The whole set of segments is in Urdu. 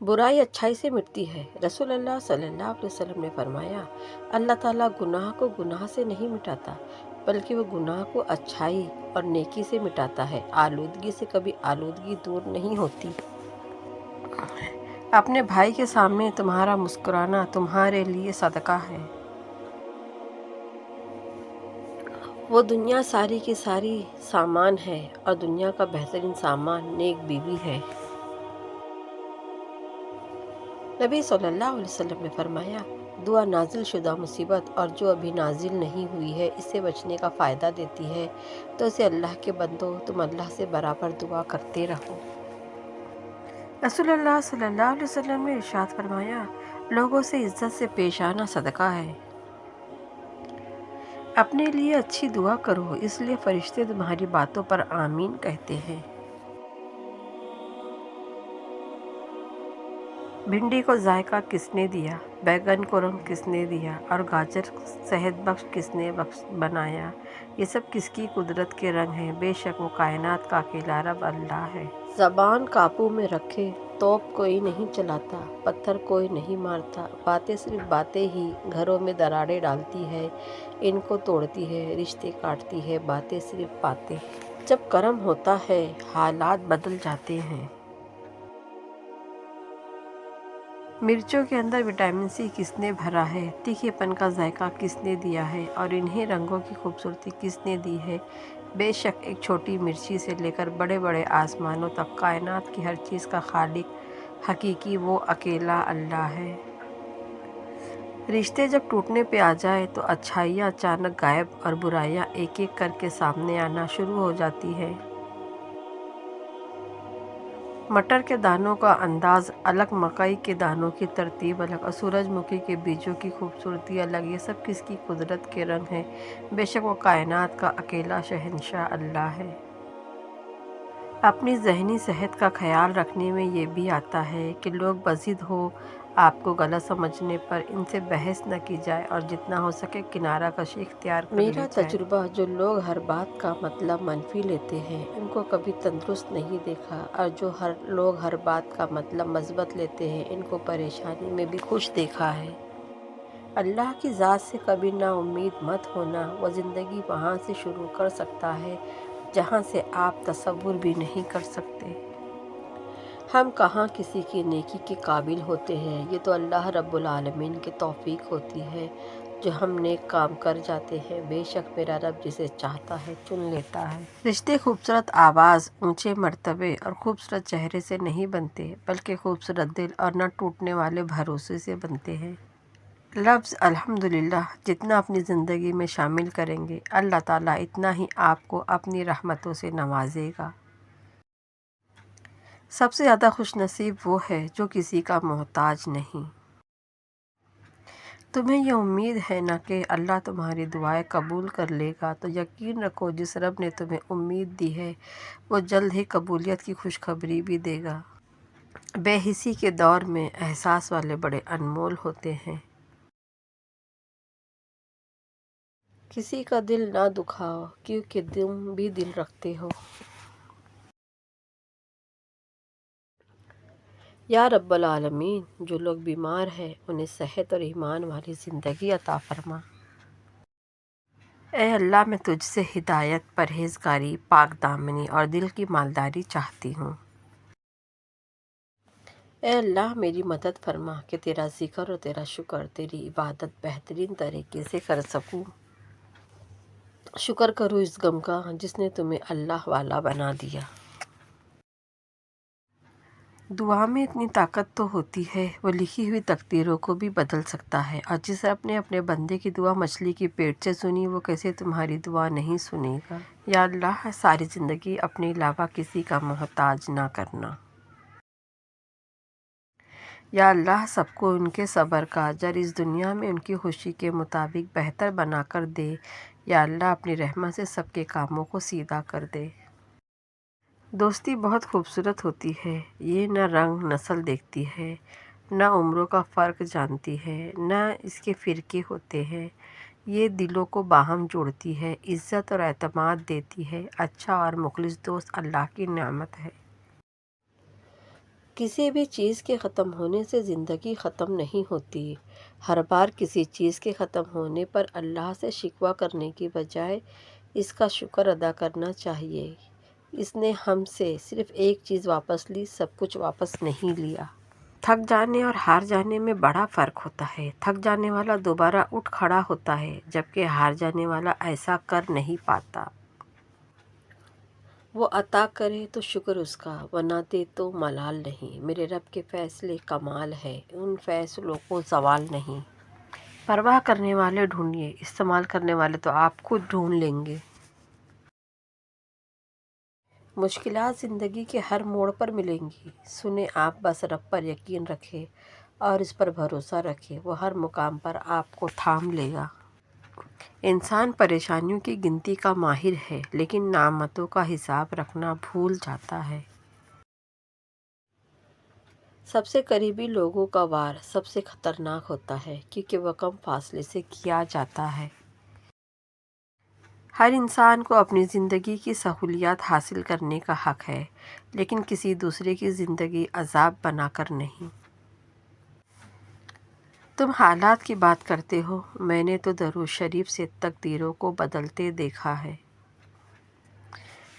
برائی اچھائی سے مٹتی ہے۔ رسول اللہ صلی اللہ علیہ وسلم نے فرمایا، اللہ تعالیٰ گناہ کو گناہ سے نہیں مٹاتا بلکہ وہ گناہ کو اچھائی اور نیکی سے مٹاتا ہے۔ آلودگی سے کبھی آلودگی دور نہیں ہوتی۔ اپنے بھائی کے سامنے تمہارا مسکرانا تمہارے لیے صدقہ ہے۔ وہ دنیا ساری کی ساری سامان ہے اور دنیا کا بہترین سامان نیک بیوی ہے۔ نبی صلی اللہ علیہ وسلم نے فرمایا، دعا نازل شدہ مصیبت اور جو ابھی نازل نہیں ہوئی ہے اس سے بچنے کا فائدہ دیتی ہے، تو اسے اللہ کے بندو تم اللہ سے برابر دعا کرتے رہو۔ رسول اللہ صلی اللہ علیہ وسلم نے ارشاد فرمایا، لوگوں سے عزت سے پیش آنا صدقہ ہے۔ اپنے لیے اچھی دعا کرو، اس لیے فرشتے تمہاری باتوں پر آمین کہتے ہیں۔ بھنڈی کو ذائقہ کس نے دیا، بیگن کو رنگ کس نے دیا اور گاجر صحت بخش کس نے بنایا؟ یہ سب کس کی قدرت کے رنگ ہیں؟ بے شک وہ کائنات کا اکیلا رب اللہ ہے۔ زبان قابو میں رکھے، توپ کوئی نہیں چلاتا، پتھر کوئی نہیں مارتا، باتیں صرف باتیں ہی گھروں میں دراڑیں ڈالتی ہے، ان کو توڑتی ہے، رشتے کاٹتی ہے، باتیں صرف باتیں۔ جب کرم ہوتا ہے حالات بدل جاتے ہیں۔ مرچوں کے اندر وٹامن سی کس نے بھرا ہے، تیکھے پن کا ذائقہ کس نے دیا ہے اور انہیں رنگوں کی خوبصورتی کس نے دی ہے؟ بے شک ایک چھوٹی مرچی سے لے کر بڑے بڑے آسمانوں تک کائنات کی ہر چیز کا خالق حقیقی وہ اکیلا اللہ ہے۔ رشتے جب ٹوٹنے پہ آ جائے تو اچھائیاں اچانک غائب اور برائیاں ایک ایک کر کے سامنے آنا شروع ہو جاتی ہے۔ مٹر کے دانوں کا انداز الگ، مکئی کے دانوں کی ترتیب الگ اور سورج مکھی کے بیجوں کی خوبصورتی الگ۔ یہ سب کس کی قدرت کے رنگ ہیں؟ بے شک وہ کائنات کا اکیلا شہنشاہ اللہ ہے۔ اپنی ذہنی صحت کا خیال رکھنے میں یہ بھی آتا ہے کہ لوگ بضد ہو آپ کو غلط سمجھنے پر ان سے بحث نہ کی جائے اور جتنا ہو سکے کنارہ کشی اختیار کر لی جائے۔ میرا تجربہ، جو لوگ ہر بات کا مطلب منفی لیتے ہیں ان کو کبھی تندرست نہیں دیکھا، اور جو لوگ ہر بات کا مطلب مثبت لیتے ہیں ان کو پریشانی میں بھی خوش دیکھا ہے۔ اللہ کی ذات سے کبھی نا امید مت ہونا، وہ زندگی وہاں سے شروع کر سکتا ہے جہاں سے آپ تصور بھی نہیں کر سکتے۔ ہم کہاں کسی کی نیکی کے قابل ہوتے ہیں، یہ تو اللہ رب العالمین کی توفیق ہوتی ہے جو ہم نیک کام کر جاتے ہیں۔ بے شک میرا رب جسے چاہتا ہے چن لیتا ہے۔ رشتے خوبصورت آواز، اونچے مرتبے اور خوبصورت چہرے سے نہیں بنتے بلکہ خوبصورت دل اور نہ ٹوٹنے والے بھروسے سے بنتے ہیں۔ لفظ الحمدللہ جتنا اپنی زندگی میں شامل کریں گے، اللہ تعالیٰ اتنا ہی آپ کو اپنی رحمتوں سے نوازے گا۔ سب سے زیادہ خوش نصیب وہ ہے جو کسی کا محتاج نہیں۔ تمہیں یہ امید ہے نا کہ اللہ تمہاری دعائیں قبول کر لے گا، تو یقین رکھو جس رب نے تمہیں امید دی ہے وہ جلد ہی قبولیت کی خوشخبری بھی دے گا۔ بے حسی کے دور میں احساس والے بڑے انمول ہوتے ہیں۔ کسی کا دل نہ دکھاؤ کیونکہ تم بھی دل رکھتے ہو۔ یا رب العالمین، جو لوگ بیمار ہیں انہیں صحت اور ایمان والی زندگی عطا فرما۔ اے اللہ، میں تجھ سے ہدایت، پرہیزگاری، پاک دامنی اور دل کی مالداری چاہتی ہوں۔ اے اللہ میری مدد فرما کہ تیرا ذکر اور تیرا شکر، تیری عبادت بہترین طریقے سے کر سکوں۔ شکر کرو اس غم کا جس نے تمہیں اللہ والا بنا دیا۔ دعا میں اتنی طاقت تو ہوتی ہے، وہ لکھی ہوئی تقدیروں کو بھی بدل سکتا ہے، اور جس رب نے اپنے بندے کی دعا مچھلی کی پیٹ سے سنی وہ کیسے تمہاری دعا نہیں سنے گا۔ یا اللہ، ساری زندگی اپنے علاوہ کسی کا محتاج نہ کرنا۔ یا اللہ، سب کو ان کے صبر کا اجر اس دنیا میں ان کی خوشی کے مطابق بہتر بنا کر دے۔ یا اللہ، اپنی رحمت سے سب کے کاموں کو سیدھا کر دے۔ دوستی بہت خوبصورت ہوتی ہے، یہ نہ رنگ نسل دیکھتی ہے، نہ عمروں کا فرق جانتی ہے، نہ اس کے فرقے ہوتے ہیں۔ یہ دلوں کو باہم جوڑتی ہے، عزت اور اعتماد دیتی ہے۔ اچھا اور مخلص دوست اللہ کی نعمت ہے۔ کسی بھی چیز کے ختم ہونے سے زندگی ختم نہیں ہوتی۔ ہر بار کسی چیز کے ختم ہونے پر اللہ سے شکوہ کرنے کی بجائے اس کا شکر ادا کرنا چاہیے۔ اس نے ہم سے صرف ایک چیز واپس لی، سب کچھ واپس نہیں لیا۔ تھک جانے اور ہار جانے میں بڑا فرق ہوتا ہے۔ تھک جانے والا دوبارہ اٹھ کھڑا ہوتا ہے، جبکہ ہار جانے والا ایسا کر نہیں پاتا۔ وہ عطا کرے تو شکر اس کا، وہ نہ دے تو ملال نہیں۔ میرے رب کے فیصلے کمال ہے، ان فیصلوں کو زوال نہیں۔ پرواہ کرنے والے ڈھونڈیے، استعمال کرنے والے تو آپ خود ڈھونڈ لیں گے۔ مشکلات زندگی کے ہر موڑ پر ملیں گی، سنیں آپ بس رب پر یقین رکھیں اور اس پر بھروسہ رکھیں، وہ ہر مقام پر آپ کو تھام لے گا۔ انسان پریشانیوں کی گنتی کا ماہر ہے، لیکن نعمتوں کا حساب رکھنا بھول جاتا ہے۔ سب سے قریبی لوگوں کا وار سب سے خطرناک ہوتا ہے، کیونکہ وہ کم فاصلے سے کیا جاتا ہے۔ ہر انسان کو اپنی زندگی کی سہولیات حاصل کرنے کا حق ہے، لیکن کسی دوسرے کی زندگی عذاب بنا کر نہیں۔ تم حالات کی بات کرتے ہو، میں نے تو درود شریف سے تقدیروں کو بدلتے دیکھا ہے۔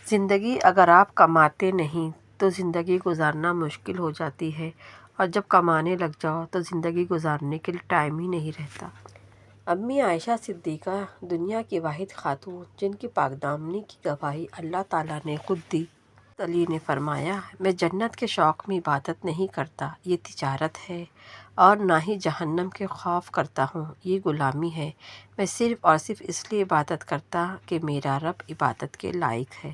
زندگی اگر آپ کماتے نہیں تو زندگی گزارنا مشکل ہو جاتی ہے، اور جب کمانے لگ جاؤ تو زندگی گزارنے کے لیے ٹائم ہی نہیں رہتا۔ امی عائشہ صدیقہ دنیا کی واحد خاتون جن کی پاک دامنی کی گواہی اللہ تعالیٰ نے خود دی۔ علی نے فرمایا، میں جنت کے شوق میں عبادت نہیں کرتا، یہ تجارت ہے، اور نہ ہی جہنم کے خوف کرتا ہوں، یہ غلامی ہے۔ میں صرف اور صرف اس لیے عبادت کرتا کہ میرا رب عبادت کے لائق ہے۔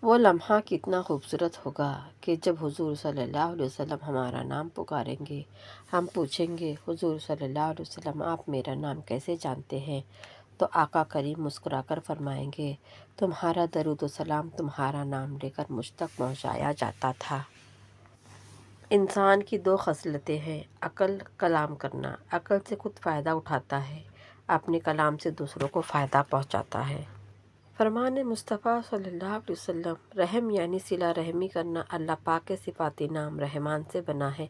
وہ لمحہ کتنا خوبصورت ہوگا کہ جب حضور صلی اللہ علیہ وسلم ہمارا نام پکاریں گے، ہم پوچھیں گے، حضور صلی اللہ علیہ وسلم آپ میرا نام کیسے جانتے ہیں؟ تو آقا کریم مسکرا کر فرمائیں گے، تمہارا درود و سلام تمہارا نام لے کر مجھ تک پہنچایا جاتا تھا۔ انسان کی دو خصلتیں ہیں، عقل، کلام کرنا۔ عقل سے خود فائدہ اٹھاتا ہے، اپنے کلام سے دوسروں کو فائدہ پہنچاتا ہے۔ فرمان مصطفیٰ صلی اللہ علیہ وسلم، رحم یعنی صلہ رحمی کرنا اللہ پاک کے صفاتی نام رحمان سے بنا ہے،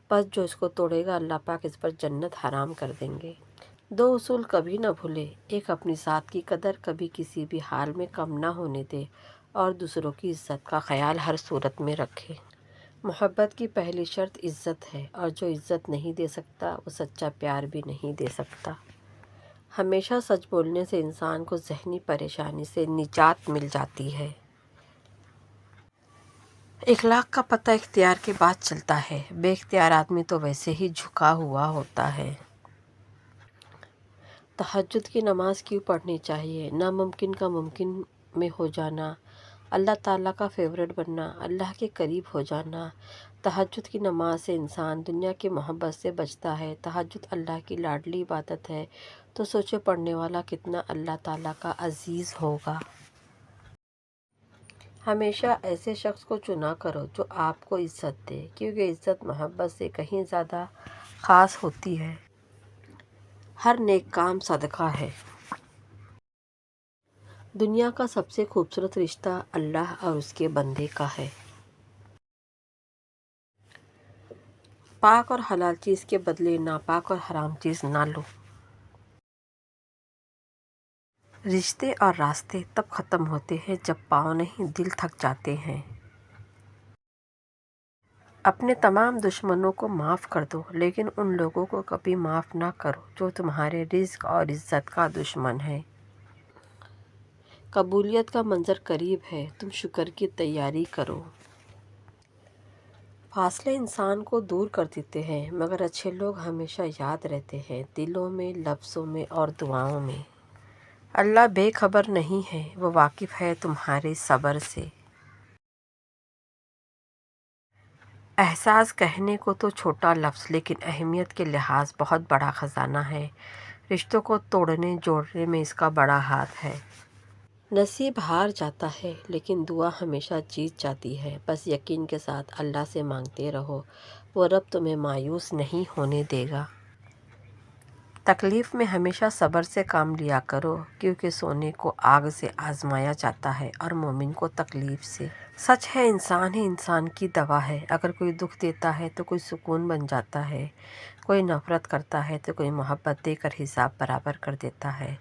بس جو اس کو توڑے گا اللہ پاک اس پر جنت حرام کر دیں گے۔ دو اصول کبھی نہ بھولے، ایک اپنی ذات کی قدر کبھی کسی بھی حال میں کم نہ ہونے دے، اور دوسروں کی عزت کا خیال ہر صورت میں رکھے۔ محبت کی پہلی شرط عزت ہے، اور جو عزت نہیں دے سکتا وہ سچا پیار بھی نہیں دے سکتا۔ ہمیشہ سچ بولنے سے انسان کو ذہنی پریشانی سے نجات مل جاتی ہے۔ اخلاق کا پتہ اختیار کے بعد چلتا ہے، بے اختیار آدمی تو ویسے ہی جھکا ہوا ہوتا ہے۔ تہجد کی نماز کیوں پڑھنی چاہیے؟ ناممکن کا ممکن میں ہو جانا، اللہ تعالیٰ کا فیورٹ بننا، اللہ کے قریب ہو جانا۔ تہجد کی نماز سے انسان دنیا کی محبت سے بچتا ہے۔ تہجد اللہ کی لاڈلی عبادت ہے، تو سوچے پڑھنے والا کتنا اللہ تعالیٰ کا عزیز ہوگا۔ ہمیشہ ایسے شخص کو چنا کرو جو آپ کو عزت دے، کیونکہ عزت محبت سے کہیں زیادہ خاص ہوتی ہے۔ ہر نیک کام صدقہ ہے۔ دنیا کا سب سے خوبصورت رشتہ اللہ اور اس کے بندے کا ہے۔ پاک اور حلال چیز کے بدلے ناپاک اور حرام چیز نہ لو۔ رشتے اور راستے تب ختم ہوتے ہیں جب پاؤں نہیں دل تھک جاتے ہیں۔ اپنے تمام دشمنوں کو معاف کر دو، لیکن ان لوگوں کو کبھی معاف نہ کرو جو تمہارے رزق اور عزت کا دشمن ہے۔ قبولیت کا منظر قریب ہے، تم شکر کی تیاری کرو۔ فاصلے انسان کو دور کر دیتے ہیں، مگر اچھے لوگ ہمیشہ یاد رہتے ہیں، دلوں میں، لفظوں میں اور دعاؤں میں۔ اللہ بے خبر نہیں ہے، وہ واقف ہے تمہارے صبر سے۔ احساس کہنے کو تو چھوٹا لفظ، لیکن اہمیت کے لحاظ بہت بڑا خزانہ ہے۔ رشتوں کو توڑنے جوڑنے میں اس کا بڑا ہاتھ ہے۔ نصیب ہار جاتا ہے، لیکن دعا ہمیشہ جیت جاتی ہے۔ بس یقین کے ساتھ اللہ سے مانگتے رہو، وہ رب تمہیں مایوس نہیں ہونے دے گا۔ تکلیف میں ہمیشہ صبر سے کام لیا کرو، کیونکہ سونے کو آگ سے آزمایا جاتا ہے اور مومن کو تکلیف سے۔ سچ ہے انسان ہی انسان کی دوا ہے۔ اگر کوئی دکھ دیتا ہے تو کوئی سکون بن جاتا ہے، کوئی نفرت کرتا ہے تو کوئی محبت دے کر حساب برابر کر دیتا ہے،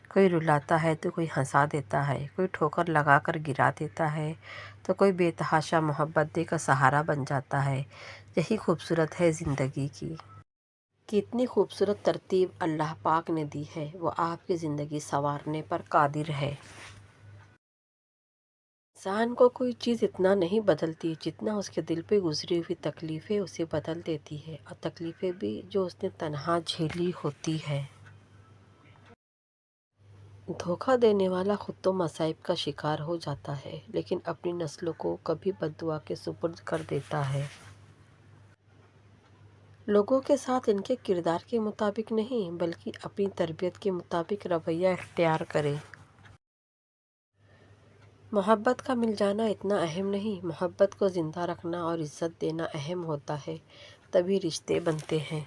کوئی رلاتا ہے تو کوئی ہنسا دیتا ہے، کوئی ٹھوکر لگا کر گرا دیتا ہے تو کوئی بے تحاشا محبت دے کر سہارا بن جاتا ہے۔ یہی خوبصورت ہے زندگی کی۔ کتنی خوبصورت ترتیب اللہ پاک نے دی ہے، وہ آپ کی زندگی سنوارنے پر قادر ہے۔ انسان کو کوئی چیز اتنا نہیں بدلتی جتنا اس کے دل پہ گزری ہوئی تکلیفیں اسے بدل دیتی ہے، اور تکلیفیں بھی جو اس نے تنہا جھیلی ہوتی ہے۔ دھوکہ دینے والا خود تو مصائب کا شکار ہو جاتا ہے، لیکن اپنی نسلوں کو کبھی بد دعا کے سپرد کر دیتا ہے۔ لوگوں کے ساتھ ان کے کردار کے مطابق نہیں، بلکہ اپنی تربیت کے مطابق رویہ اختیار کرے۔ محبت کا مل جانا اتنا اہم نہیں، محبت کو زندہ رکھنا اور عزت دینا اہم ہوتا ہے، تبھی رشتے بنتے ہیں۔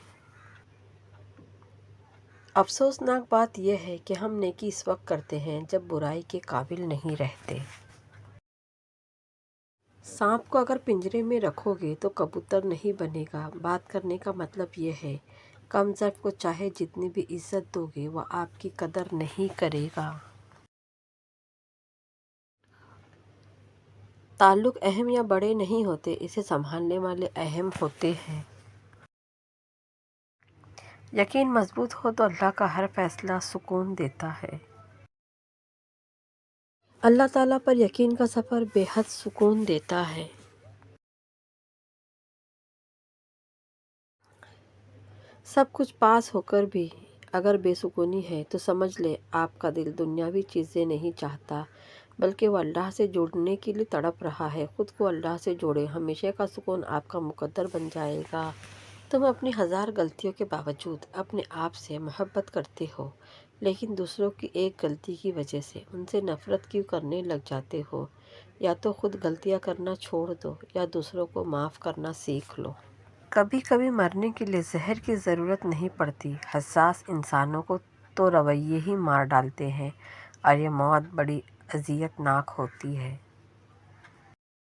افسوسناک بات یہ ہے کہ ہم نیکی اس وقت کرتے ہیں جب برائی کے قابل نہیں رہتے۔ سانپ کو اگر پنجرے میں رکھو گے تو کبوتر نہیں بنے گا۔ بات کرنے کا مطلب یہ ہے، کم ظرف کو چاہے جتنی بھی عزت دو گے وہ آپ کی قدر نہیں کرے گا۔ تعلق اہم یا بڑے نہیں ہوتے، اسے سنبھالنے والے اہم ہوتے ہیں۔ یقین مضبوط ہو تو اللہ کا ہر فیصلہ سکون دیتا ہے۔ اللہ تعالیٰ پر یقین کا سفر بے حد سکون دیتا ہے۔ سب کچھ پاس ہو کر بھی اگر بے سکونی ہے تو سمجھ لے آپ کا دل دنیاوی چیزیں نہیں چاہتا، بلکہ وہ اللہ سے جڑنے کے لیے تڑپ رہا ہے۔ خود کو اللہ سے جوڑے، ہمیشہ کا سکون آپ کا مقدر بن جائے گا۔ تم اپنی ہزار غلطیوں کے باوجود اپنے آپ سے محبت کرتے ہو، لیکن دوسروں کی ایک غلطی کی وجہ سے ان سے نفرت کیوں کرنے لگ جاتے ہو؟ یا تو خود غلطیاں کرنا چھوڑ دو یا دوسروں کو معاف کرنا سیکھ لو۔ کبھی کبھی مرنے کے لیے زہر کی ضرورت نہیں پڑتی، حساس انسانوں کو تو رویے ہی مار ڈالتے ہیں، اور یہ موت بڑی اذیت ناک ہوتی ہے۔